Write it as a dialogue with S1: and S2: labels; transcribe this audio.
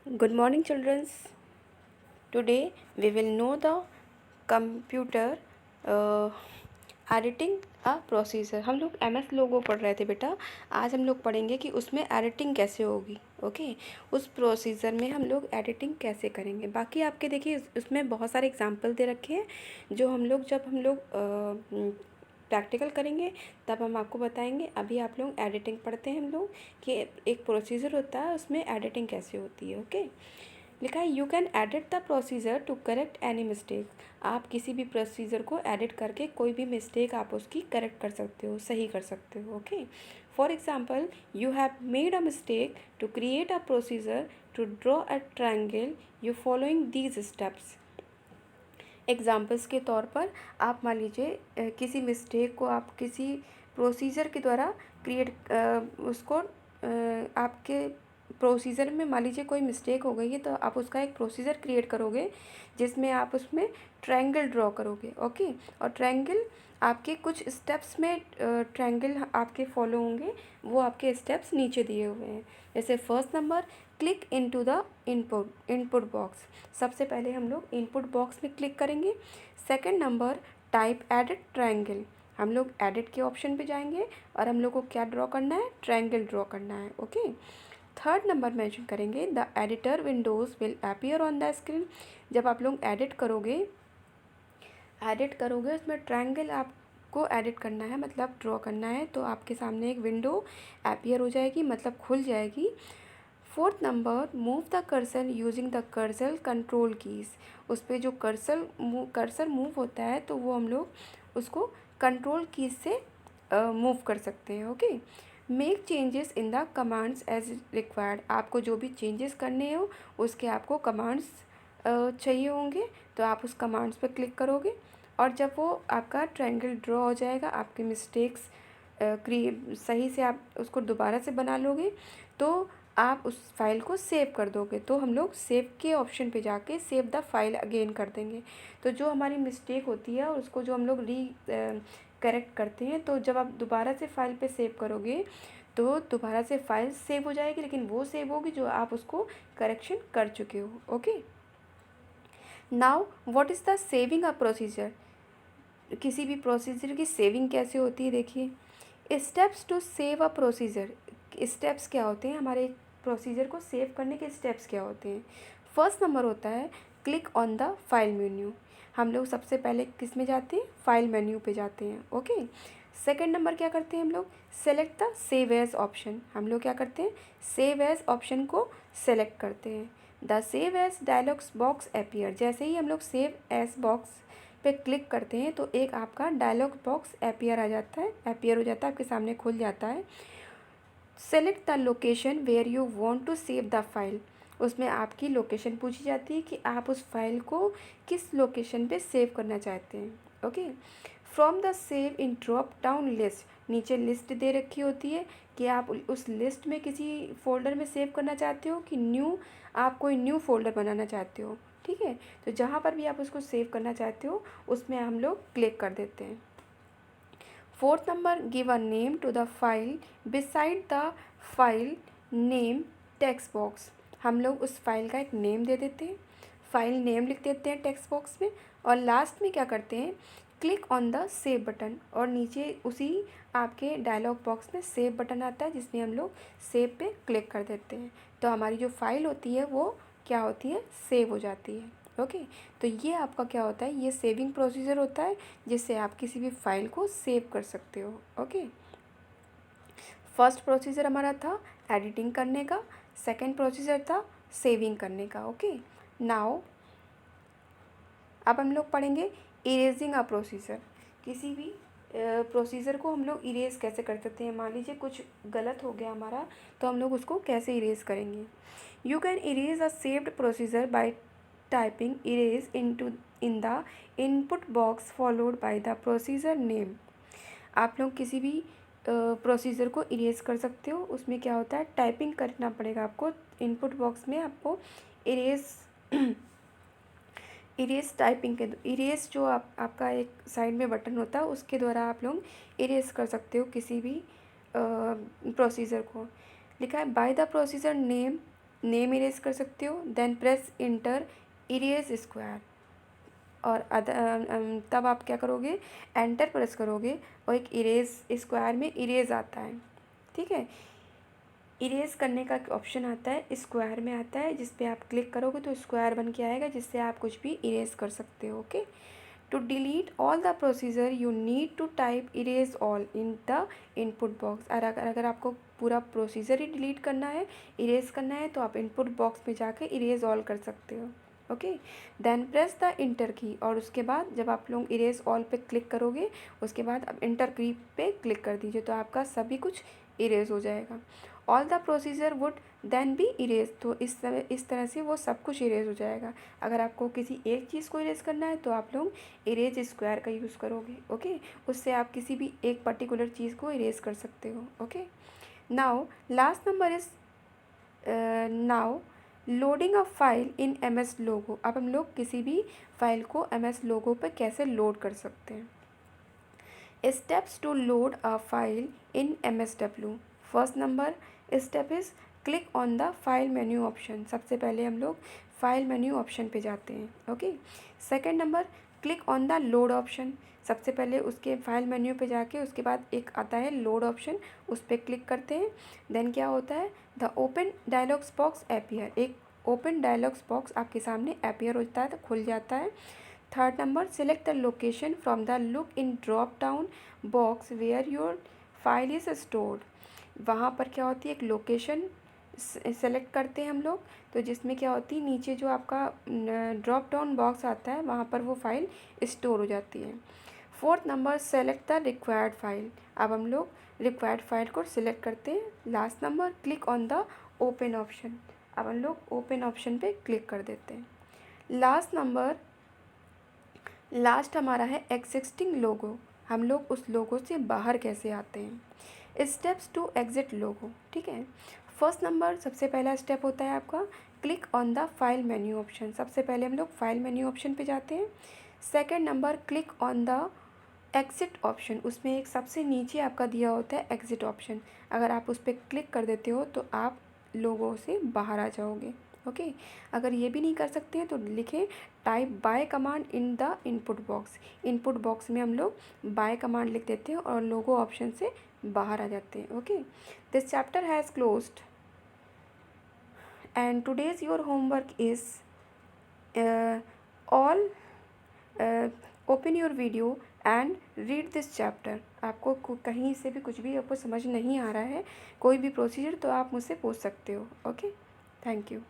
S1: Good morning, children. Today we will know the computer uh, editing procedure. हम लोग MS लोगो पढ़ रहे थे बेटा। आज हम लोग पढ़ेंगे कि उसमें एडिटिंग कैसे होगी। ओके, उस प्रोसीजर में हम लोग एडिटिंग कैसे करेंगे। बाकी आपके देखिए उसमें बहुत सारे एग्जांपल दे रखे हैं जो जब हम लोग प्रैक्टिकल करेंगे तब हम आपको बताएंगे। अभी आप लोग एडिटिंग पढ़ते हैं हम लोग कि एक प्रोसीजर होता है उसमें एडिटिंग कैसे होती है। ओके, लिखा है you can edit the procedure to correct any mistake. आप किसी भी प्रोसीजर को एडिट करके कोई भी मिस्टेक आप उसकी करेक्ट कर सकते हो, सही कर सकते हो। Okay, for example you have made a mistake to create a procedure to draw a triangle you following these steps. Examples के तौर पर आप मान लीजिए किसी मिस्टेक को आप किसी प्रोसीजर के द्वारा उसको आपके प्रोसीजर में मान लीजिए कोई मिस्टेक हो गई है तो आप उसका एक प्रोसीजर क्रिएट करोगे जिसमें आप उसमें ट्रायंगल ड्रॉ करोगे। ओके, और ट्रायंगल आपके कुछ स्टेप्स में ट्रायंगल आपके फॉलो होंगे, वो आपके स्टेप्स नीचे दिए हुए हैं। जैसे first number, click into the input box. सबसे पहले हम लोग इनपुट बॉक्स में क्लिक करेंगे। Second number, type edit triangle. हम लोग एडिट के ऑप्शन पे जाएंगे और हम लोग को क्या ड्रॉ करना है, ट्रायंगल ड्रॉ करना है। ओके, थर्ड नंबर मेंशन करेंगे, the editor Windows will appear on the screen. जब आप लोग एडिट करोगे उसमें ट्रायंगल आपको एडिट करना है, मतलब ड्रॉ करना है, तो आपके सामने एक विंडो अपीयर हो जाएगी, मतलब खुल जाएगी। Fourth number, move the cursor using the cursor control keys. उस पर जो कर्सर मूव होता है तो वो हम लोग उसको कंट्रोल कीज़ से मूव कर सकते हैं। Okay, make changes in the commands as required. आपको जो भी चेंजेस करने हो उसके आपको कमांड्स चाहिए होंगे, तो आप उस कमांड्स पर क्लिक करोगे और जब वो आपका ट्रायंगल ड्रॉ हो जाएगा, आपके मिस्टेक्स सही से आप उसको दोबारा से बना लोगे तो आप उस फाइल को सेव कर दोगे। तो हम लोग सेव के ऑप्शन पे जाके सेव द फाइल अगेन कर देंगे। तो जो हमारी मिस्टेक होती है उसको जो हम लोग करेक्ट करते हैं, तो जब आप दोबारा से फाइल पे सेव करोगे तो दोबारा से फाइल सेव हो जाएगी, लेकिन वो सेव होगी जो आप उसको करेक्शन कर चुके हो। Okay, now what is the saving a procedure. किसी भी प्रोसीजर की सेविंग कैसे होती है, देखिए steps to save a procedure. Steps क्या होते हैं, हमारे प्रोसीजर को सेव करने के स्टेप्स क्या होते हैं। फर्स्ट नंबर होता है click on the file menu. हम लोग सबसे पहले किस में जाते हैं, फाइल मेन्यू पे जाते हैं। ओके, सेकेंड नंबर क्या करते हैं हम लोग, select the save as option. हम लोग क्या करते हैं, सेव एज ऑप्शन को सेलेक्ट करते हैं। The save as dialogs box appear. जैसे ही हम लोग सेव एज बॉक्स पे क्लिक करते हैं तो एक आपका डायलॉग बॉक्स अपीयर हो जाता है, आपके सामने खुल जाता है। Select the location where you want to save the file. उसमें आपकी लोकेशन पूछी जाती है कि आप उस फाइल को किस लोकेशन पे सेव करना चाहते हैं। Okay, from the save in drop down list. नीचे लिस्ट दे रखी होती है कि आप उस लिस्ट में किसी फोल्डर में सेव करना चाहते हो कि आप कोई न्यू फोल्डर बनाना चाहते हो। ठीक है, तो जहाँ पर भी आप उसको सेव करना चाहते हो उसमें हम लोग क्लिक कर देते हैं। Fourth number, give a name to the file beside the file name text box. हम लोग उस फाइल का एक नेम दे देते हैं, फाइल नेम लिख देते हैं टेक्स्ट बॉक्स में, और लास्ट में क्या करते हैं, click on the save button. और नीचे उसी आपके डायलॉग बॉक्स में सेव बटन आता है जिसमें हम लोग सेव पे क्लिक कर देते हैं, तो हमारी जो फाइल होती है वो क्या होती है, सेव हो जाती है। ओके, तो ये आपका क्या होता है, ये सेविंग प्रोसीजर होता है जिससे आप किसी भी फाइल को सेव कर सकते हो। ओके, फर्स्ट प्रोसीजर हमारा था एडिटिंग करने का, सेकंड प्रोसीजर था सेविंग करने का। ओके, नाउ अब हम लोग पढ़ेंगे इरेजिंग अ प्रोसीजर। किसी भी प्रोसीजर को हम लोग इरेज कैसे कर सकते हैं। मान लीजिए कुछ गलत हो गया हमारा, तो हम लोग उसको कैसे इरेज करेंगे। You can erase a saved procedure bye typing erase in the input box followed by the procedure name. आप लोग किसी भी प्रोसीजर को इरेज कर सकते हो। उसमें क्या होता है, टाइपिंग करना पड़ेगा आपको इनपुट बॉक्स में, आपको इरेज टाइपिंग के इरेज जो आपका एक साइड में बटन होता है उसके द्वारा आप लोग इरेज कर सकते हो किसी भी प्रोसीजर को। लिखा है by the procedure name erase कर सकते हो। Then press enter, erase square, और तब आप क्या करोगे, एंटर प्रेस करोगे और एक इरेज स्क्वायर में इरेज आता है, ठीक है। इरेज करने का ऑप्शन आता है, स्क्वायर में आता है, जिस पे आप क्लिक करोगे तो स्क्वायर बन के आएगा, जिससे आप कुछ भी इरेज कर सकते हो। Okay, to delete all the procedure you need to type erase all in the input box. और अगर आपको पूरा प्रोसीजर ही डिलीट करना है, इरेज करना है, तो आप इनपुट बॉक्स में जाके इरेज ऑल कर सकते हो। Okay, then press the enter key, और उसके बाद जब आप लोग इरेज ऑल पे क्लिक करोगे, उसके बाद अब इंटर की पे क्लिक कर दीजिए, तो आपका सभी कुछ इरेज हो जाएगा। All the procedure would then be erase, तो इस तरह से वो सब कुछ इरेज हो जाएगा। अगर आपको किसी एक चीज़ को इरेज करना है तो आप लोग इरेज स्क्वायर का यूज़ करोगे। ओके, उससे आप किसी भी एक पर्टिकुलर चीज़ को इरेज कर सकते हो। Okay, now last number is now loading a file in MS लोगो। अब हम लोग किसी भी फाइल को MS लोगो पे कैसे लोड कर सकते हैं। Steps to load a file in MSW। First number step is click on the file menu option. सबसे पहले हम लोग फाइल मेन्यू ऑप्शन पे जाते हैं। Okay, second number click on the load option. सबसे पहले उसके फाइल मेन्यू पे जाके उसके बाद एक आता है लोड ऑप्शन, उस पर क्लिक करते हैं। देन क्या होता है, the open dialogs box appear, एक ओपन डायलॉग्स बॉक्स आपके सामने अपीयर होता है, तो खुल जाता है। Third number select the location from the look in drop down box where your file is stored. वहाँ पर क्या होती है, एक लोकेशन सेलेक्ट करते हैं हम लोग, तो जिसमें क्या होती है, नीचे जो आपका ड्रॉप डाउन बॉक्स आता है वहाँ पर वो फाइल स्टोर हो जाती है। Fourth number select the required file. अब हम लोग रिक्वायर्ड फाइल को सिलेक्ट करते हैं। Last number click on the open option. अब हम लोग ओपन ऑप्शन पे क्लिक कर देते हैं। लास्ट हमारा है एग्जिस्टिंग लोगो। हम लोग उस लोगो से बाहर कैसे आते हैं। स्टेप्स टू एग्जिट लोगो, ठीक है। फर्स्ट नंबर सबसे पहला स्टेप होता है आपका click on the file menu option. सबसे पहले हम लोग फाइल मेन्यू ऑप्शन पे जाते हैं। Second number click on the exit option, उसमें एक सबसे नीचे आपका दिया होता है एग्जिट ऑप्शन। अगर आप उस पर क्लिक कर देते हो तो आप लोगों से बाहर आ जाओगे। ओके, अगर ये भी नहीं कर सकते हैं तो लिखें type bye command in the input box. Input box में हम लोग बाय कमांड लिख देते हैं और लोगो ऑप्शन से बाहर आ जाते हैं। Okay, this chapter has closed end today's your homework is all open your video and read this chapter. आपको कहीं से भी कुछ भी आपको समझ नहीं आ रहा है, कोई भी प्रोसीजर, तो आप मुझसे पूछ सकते हो। Okay, thank you.